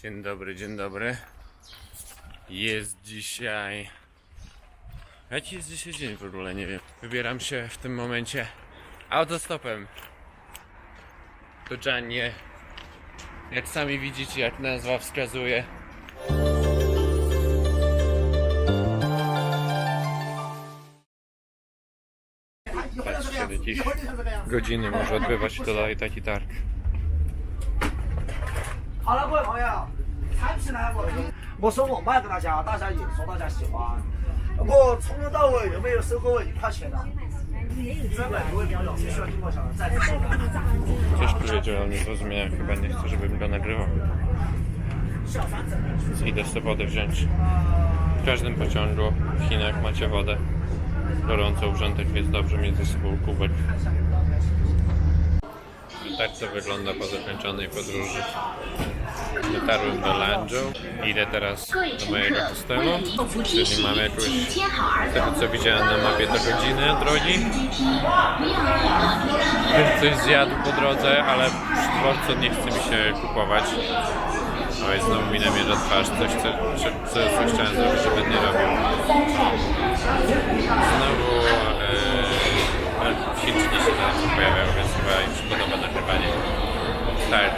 Dzień dobry, dzień dobry. Jest dzisiaj... Jaki jest dzisiaj dzień w ogóle? Nie wiem. Wybieram się w tym momencie autostopem do Janie. Jak sami widzicie, jak nazwa wskazuje. Patrzcie, jakieś godziny może odbywać się tutaj taki targ. 好了，各位朋友，产品呢，我说我卖给大家，大家也说大家喜欢。我从头到尾有没有收过1块钱的？真的，各位朋友，必须要听我讲，再次说。 Coś powiedział, ale nie zrozumiałem. Chyba nie chcę, żebym go nagrywał. Idę sobie wodę wziąć. W każdym pociągu w Chinach macie wodę gorącą w rzędach, więc dobrze mieć ze sobą kubek. Tak to wygląda po zakończonej podróży. Dotarłem do Lanzhou. Idę teraz do mojego hostelu, czyli mam jakąś, z tego co widziałem na mapie, to godzinę drogi. Bym coś zjadł po drodze, ale przy dworcu nie chce mi się kupować. Oj, znowu mi namierza twarz, coś chciałem zrobić, żeby nie robił. Znowu Chińczyki się na tym pojawiają, więc chyba im się podoba nagrywanie. Tak,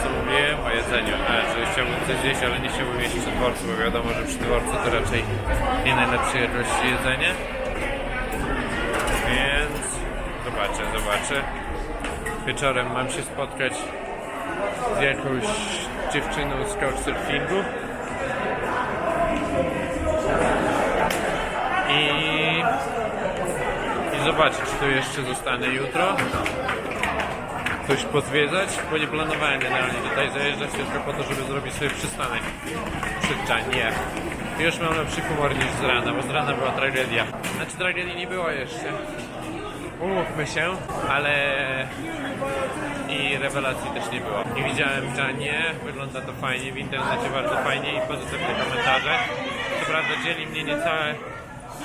co mówiłem o jedzeniu, że chciałbym coś zjeść, ale nie chciałbym jeść przy dworcu, bo wiadomo, że przy dworcu to raczej nie najlepszej jakości jedzenie. Więc zobaczę. Wieczorem mam się spotkać z jakąś dziewczyną z couchsurfingu. I zobaczyć, czy tu jeszcze zostanę jutro. Coś pozwiedzać, bo nie planowałem generalnie tutaj zajeżdżać tylko po to, żeby zrobić sobie przystanek przy Janie. Już mam lepszy humor niż z rana, bo z rana była tragedia. Znaczy tragedii nie było jeszcze. Umówmy się, ale i rewelacji też nie było. I widziałem Janie, wygląda to fajnie, w internecie bardzo fajnie i pozytywne komentarze. Co prawda dzieli mnie niecałe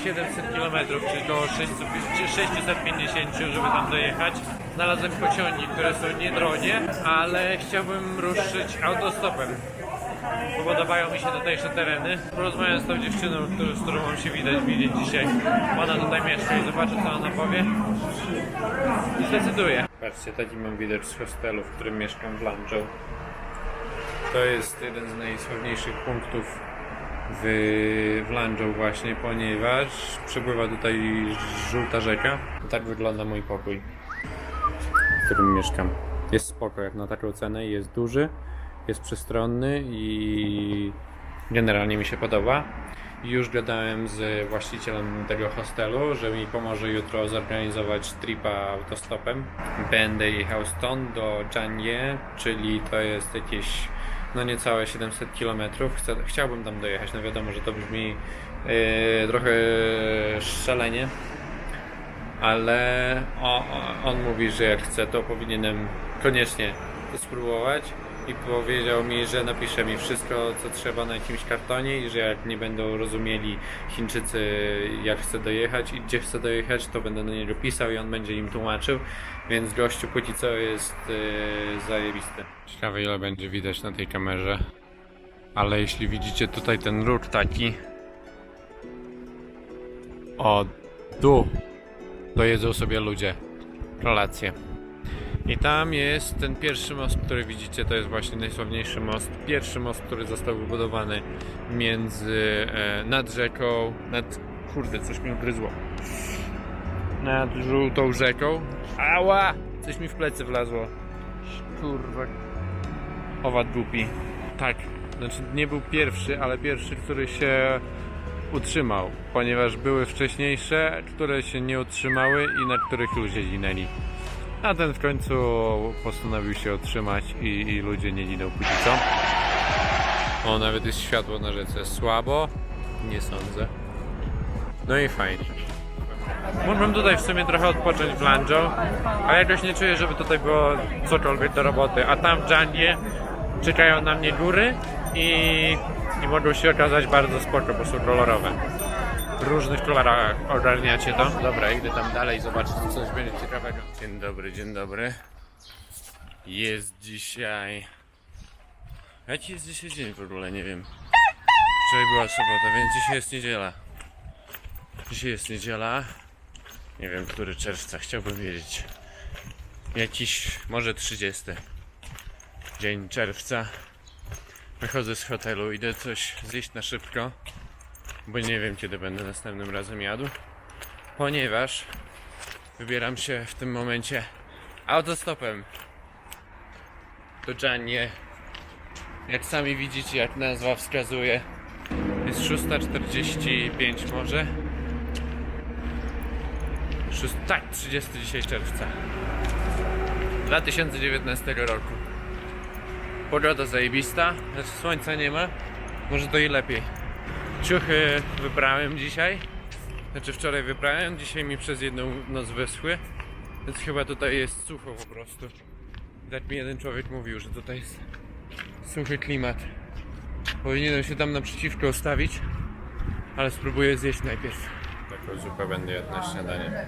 700 km, czyli około 650, żeby tam dojechać. Znalazłem pociągi, które są niedrogie, ale chciałbym ruszyć autostopem. Podobają mi się tutejsze tereny. Porozmawiam z tą dziewczyną, z którą mam się widzieć dzisiaj. Ona tutaj mieszka i zobaczę, co ona powie. I zdecyduję. Patrzcie, taki mam widok z hostelu, w którym mieszkam w Lanzhou. To jest jeden z najsławniejszych punktów w Lanzhou właśnie, ponieważ przepływa tutaj żółta rzeka. Tak wygląda mój pokój, w którym mieszkam. Jest spoko jak na taką cenę, jest duży, jest przestronny i generalnie mi się podoba. I już gadałem z właścicielem tego hostelu, że mi pomoże jutro zorganizować tripa autostopem. Będę jechał stąd do Janie, czyli to jest jakieś no niecałe 700 km. Chciałbym tam dojechać, no wiadomo, że to brzmi trochę szalenie, ale on mówi, że jak chcę, to powinienem koniecznie to spróbować i powiedział mi, że napisze mi wszystko, co trzeba na jakimś kartonie i że jak nie będą rozumieli Chińczycy, jak chcę dojechać i gdzie chcę dojechać, to będę do niego pisał i on będzie im tłumaczył, więc gościu póki co jest zajebisty. Ciekawe, ile będzie widać na tej kamerze, ale jeśli widzicie tutaj ten róg taki o tu, to jedzą sobie ludzie kolację. I tam jest ten pierwszy most, który widzicie, to jest właśnie najsławniejszy most. Pierwszy most, który został wybudowany nad rzeką, kurde, coś mi ugryzło. Nad żółtą rzeką. Ała! Coś mi w plecy wlazło. Kurwa. Owad głupi. Tak, znaczy nie był pierwszy, ale pierwszy, który się utrzymał. Ponieważ były wcześniejsze, które się nie utrzymały i na których ludzie ginęli. A ten w końcu postanowił się otrzymać i ludzie nie giną póki co. O, nawet jest światło na rzece. Słabo? Nie sądzę. No i fajnie. Mógłbym tutaj w sumie trochę odpocząć w Lanzhou, a jakoś nie czuję, żeby tutaj było cokolwiek do roboty. A tam w Janie czekają na mnie góry i mogą się okazać bardzo spoko, bo są kolorowe. W różnych kolorach ogarniacie to. Dobra, idę tam dalej zobaczyć, czy coś będzie ciekawego. Dzień dobry, dzień dobry. Jest dzisiaj Jaki jest dzisiaj dzień w ogóle, nie wiem. Wczoraj była sobota, więc dzisiaj jest niedziela. Dzisiaj jest niedziela. Nie wiem, który czerwca, chciałbym wiedzieć. Jakiś, może 30 dzień czerwca. Wychodzę z hotelu, idę coś zjeść na szybko, bo nie wiem, kiedy będę następnym razem jadł. Ponieważ wybieram się w tym momencie autostopem do Giannie. Jak sami widzicie, jak nazwa wskazuje, jest 6:45 może. Tak, 30 dzisiaj czerwca 2019 roku. Pogoda zajebista, znaczy słońca nie ma, może to i lepiej. Ciuchy wyprałem dzisiaj, znaczy wczoraj wyprałem, dzisiaj mi przez jedną noc wyschły, więc chyba tutaj jest sucho po prostu. Tak mi jeden człowiek mówił, że tutaj jest suchy klimat. Powinienem się tam naprzeciwko ustawić, ale spróbuję zjeść najpierw. Taką zupę będę jadł na śniadanie.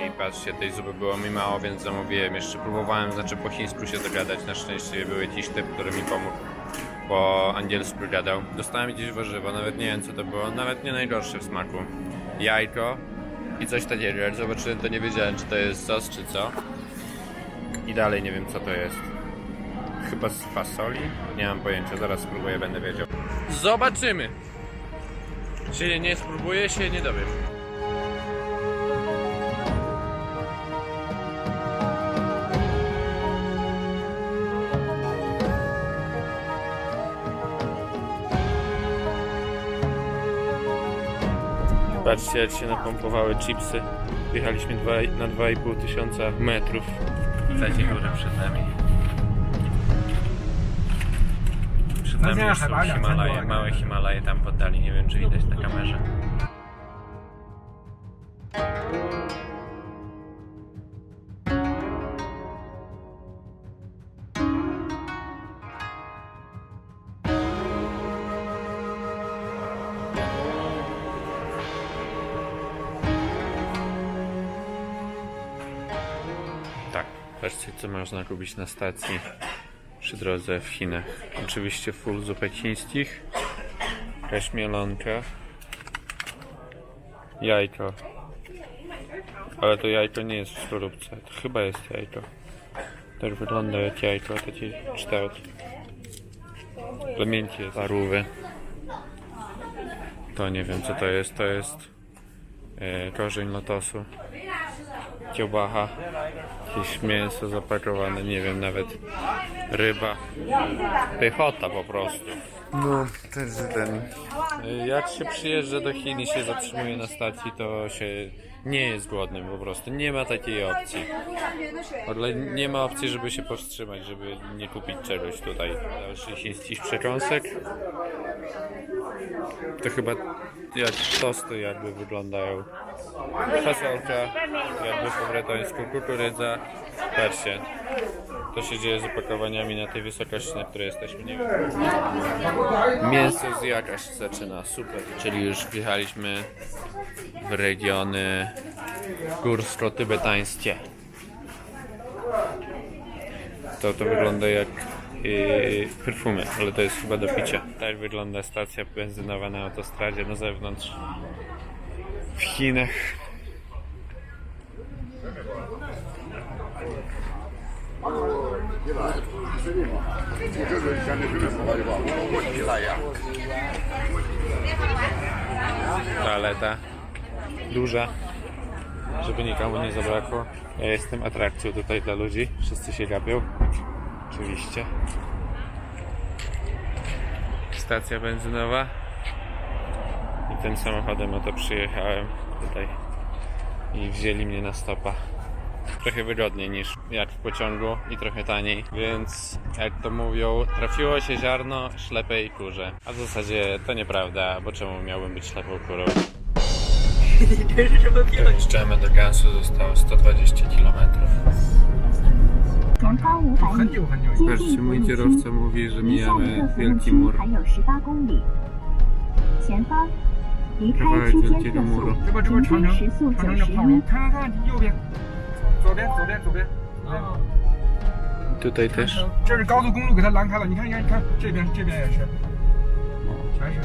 I patrzcie, tej zupy było mi mało, więc zamówiłem jeszcze. Próbowałem, znaczy po chińsku się dogadać. Na szczęście był jakiś typ, który mi pomógł. Po angielsku gadał. Dostałem gdzieś warzywo, nawet nie wiem co to było, nawet nie najgorsze w smaku. Jajko i coś takiego. Jak zobaczyłem, to nie wiedziałem, czy to jest sos, czy co. I dalej nie wiem, co to jest. Chyba z fasoli? Nie mam pojęcia, zaraz spróbuję, będę wiedział. Zobaczymy! Się nie spróbuję, się nie dowiem. Patrzcie, jak się napompowały chipsy. Wjechaliśmy na 2,5 tysiąca metrów. Widzicie górę przed nami. Przed nami już są Himalaje, małe Himalaje tam poddali. Nie wiem, czy widać na kamerze. Tak, patrzcie, co można kupić na stacji przy drodze w Chinach. Oczywiście full zupek chińskich, jakaś mielonka, jajko, ale to jajko nie jest w skorupce, to chyba jest jajko. Tak wygląda jak jajko, taki kształt. To miękkie parówy. To nie wiem co to jest korzeń lotosu. Kiełbacha, jakieś mięso zapakowane, nie wiem, nawet ryba, pychota po prostu. No, to jest ten. Jak się przyjeżdża do Chin i się zatrzymuje na stacji, to się nie jest głodnym po prostu, nie ma takiej opcji. Ale nie ma opcji, żeby się powstrzymać, żeby nie kupić czegoś tutaj. Dalszy chińskich przekąsek. To chyba jak tosty jakby wyglądają. Fasolka, jakby po bretońsku, kukurydza. Patrzcie, to się dzieje z opakowaniami na tej wysokości, na której jesteśmy, nie wiem. Mięso z jakaś zaczyna, super. Czyli już wjechaliśmy w regiony górsko-tybetańskie. To wygląda jak perfumy, ale to jest chyba do picia. Tak wygląda stacja benzynowa na autostradzie na zewnątrz w Chinach. Toaleta duża, żeby nikomu nie zabrakło. Ja jestem atrakcją tutaj dla ludzi, wszyscy się gapią. Oczywiście. Stacja benzynowa. I tym samochodem oto przyjechałem tutaj i wzięli mnie na stopa. Trochę wygodniej niż jak w pociągu i trochę taniej, więc jak to mówią, trafiło się ziarno ślepej kurze. A w zasadzie to nieprawda, bo czemu miałbym być ślepą kurą? Dojeżdżamy do Gansu, zostało 120 km. 很久很久以前。 Patrzcie, mój kierowca mówi, że mijamy Wielki Mur. 还有18公里。前方离开 Kawałek 区间 Wielkiego 测速 Muru. 平均时速长城90的炮楼米，。看看看，右边，左边，左边，左边。 Tutaj też. 这是高速公路给它拦开了，你看，你看，你看，这边也是，全是，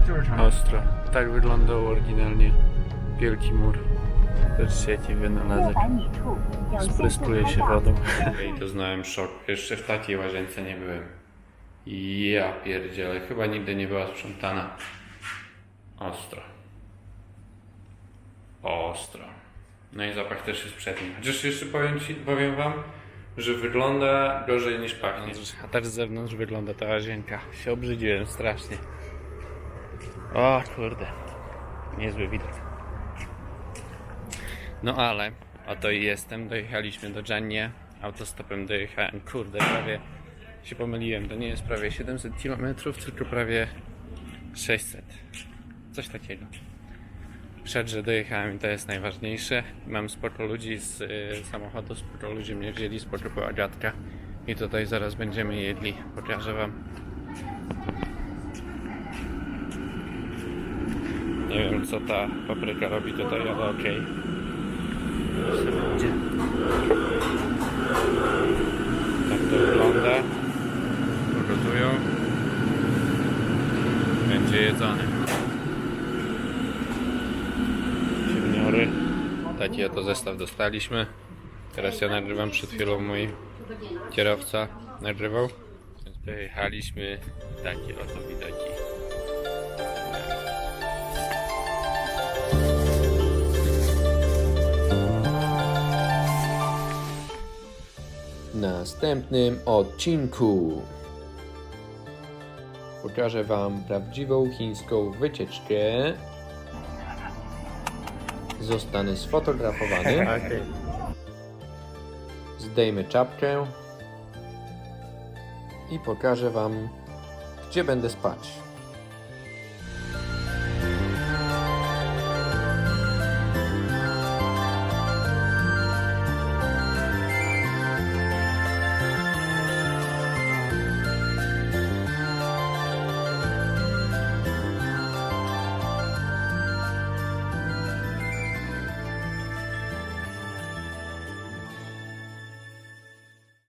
就是长城。 Ostro. Tak wyglądał oryginalnie Wielki Mur. Patrzcie, jaki wynalazek. 600米处有限速 Spryskuje 开 się 道。 wodą. I doznałem szok. Jeszcze w takiej łazience nie byłem. Ja pierdzielę. Chyba nigdy nie była sprzątana. Ostro. Ostro. No i zapach też jest przedni. Chociaż jeszcze powiem wam, że wygląda gorzej niż pachnie. A też z zewnątrz wygląda ta łazienka. Się obrzydziłem strasznie. O kurde. Niezły widok. No ale oto i jestem. Dojechaliśmy do Giannie. Autostopem dojechałem. Kurde, prawie się pomyliłem. To nie jest prawie 700 km, tylko prawie 600. Coś takiego. Przed, że dojechałem i to jest najważniejsze. Mam sporo ludzi z samochodu, sporo ludzi mnie wzięli, sporo była gadka. I tutaj zaraz będziemy jedli. Pokażę wam. Nie wiem co ta papryka robi tutaj, ale okej. Będzie. Tak to wygląda. Pogotują. Będzie jedzony. Siewiory. Taki oto zestaw dostaliśmy. Teraz ja nagrywam, przed chwilą mój kierowca nagrywał. Więc dojechaliśmy. Takie oto widoki. W następnym odcinku pokażę wam prawdziwą chińską wycieczkę. Zostanę sfotografowany. Zdejmę czapkę i pokażę wam, gdzie będę spać.